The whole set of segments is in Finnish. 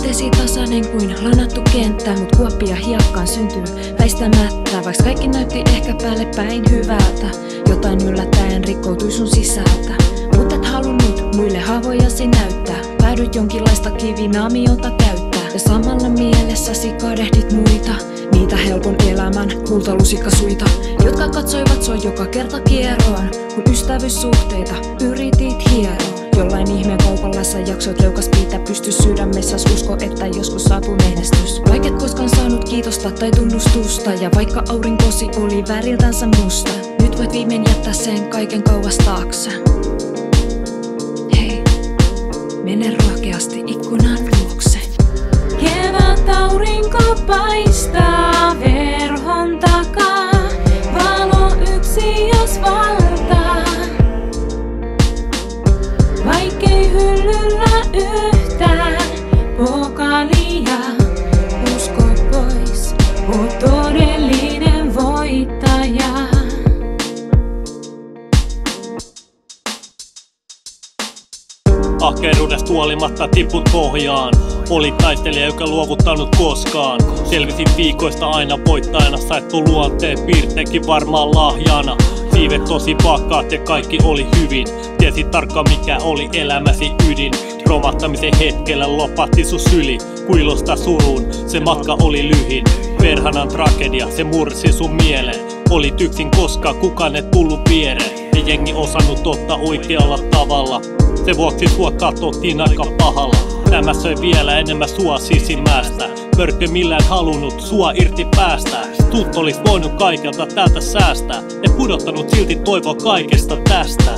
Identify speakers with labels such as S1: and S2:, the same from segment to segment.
S1: vesitasainen kuin lanattu kenttä, mut kuoppia hiekkaan syntyy väistämättä. Vaikka kaikki näytti ehkä päälle päin hyvältä, jotain yllättäen rikkoutui sun sisältä. Mut et halunnut muille haavojasi näyttää, päädyt jonkinlaista kivinaamiota täyttää. Ja samalla mielessäsi kadehdit muita, niitä helpon elämän kultalusikkasuita, jotka katsoivat sua joka kerta kieroon, kun ystävyyssuhteita yritit hieroa. Jollain ihmeen kaupalla sä jaksoit leukas pitää pysty sydämessäs, usko, että joskus saapuu menestys. Vaikka et koskaan saanut kiitosta tai tunnustusta, ja vaikka aurinkosi oli väriltänsä musta, nyt voit viimein jättää sen kaiken kauas taakse. Hei, mene rohkeasti ikkunan luokse.
S2: Kevät aurinko paistaa verhon takaa, valo yksi jos valtaa. Vaikkei hyllyllä yhtään pokalia, usko pois, oot todellinen voittaja.
S3: Ahkeruudesta huolimatta tiput pohjaan. Olit taistelija, joka luovuttanut koskaan. Selvisit viikoista aina voittajana, sait tuon luonteen piirteekin varmaan lahjana. Siivet tosi pakkaat ja kaikki oli hyvin. Tiesit tarkkaan mikä oli elämäsi ydin. Romahtamisen hetkellä lopahti sun syli. Kuilosta suruun, se matka oli lyhin. Perhanan tragedia, se mursi sun mieleen. Olit yksin koska kukaan et tullut viereen. Ei jengi osannut ottaa oikealla tavalla. Se vuoksi sua katsottiin aika pahalla. Tämä söi vielä enemmän sua sisimmästä. Mörkö millään halunnut sua irti päästä. Sut olis voinut kaikelta täältä säästää. Et pudottanut silti toivoa kaikesta tästä.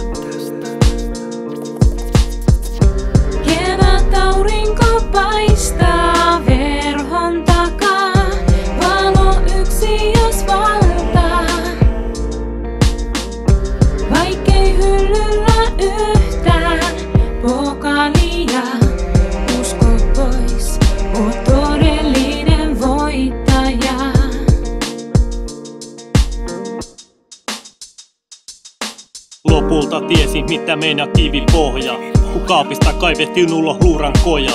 S2: Kevät aurinko paistaa verhon takaa, valo yksi jos valtaa. Vaikkei hyllyllä yhtään pokalia, usko pois, oot todellinen voittaja.
S3: Lopulta tiesin mitä meinaa kivipohja. Kun kaapista kaivettiin ulos luuran koja.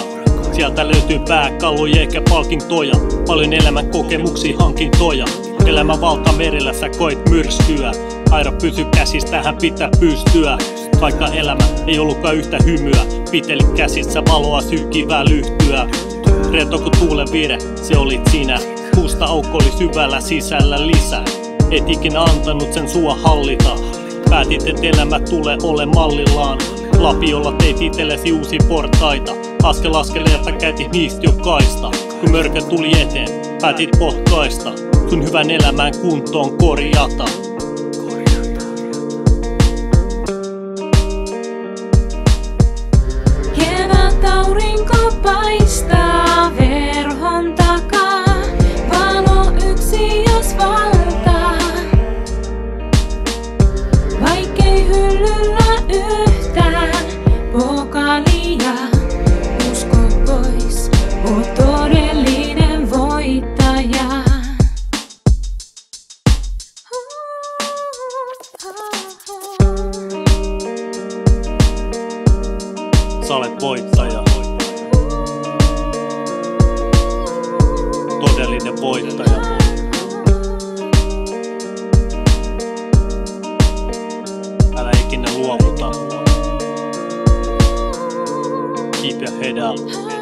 S3: Sieltä löytyy pääkalloja eikä palkintoja. Paljon elämän kokemuksia hankintoja. Elämän valtamerellä sä koit myrskyä. Aira pysy käsistä, hän pitää pystyä. Vaikka elämä ei ollutkaan yhtä hymyä. Piteli käsissä valoa sykkivää lyhtyä. Rento kun tuulen vire, se olit sinä. Musta aukko oli syvällä sisällä lisää. Et ikinä antanut sen sua hallita. Päätit et elämä tulee ole mallillaan. Lapiolla teit itsellesi uusi portaita. Askel askeleelta käytit niistä jokaista. Kun mörkö tuli eteen, päätit potkaista. Sun hyvän elämän kuntoon korjata.
S2: Kevät aurinko paistaa verhon takaa, valo yksi jos valtaa. Vaikkei hyllyllä yhtään pokalia, usko pois, oot todellinen voittaja.
S3: Sä olet voittaja. Todellinen voittaja. Älä ikinä luovuta. Keep your head up.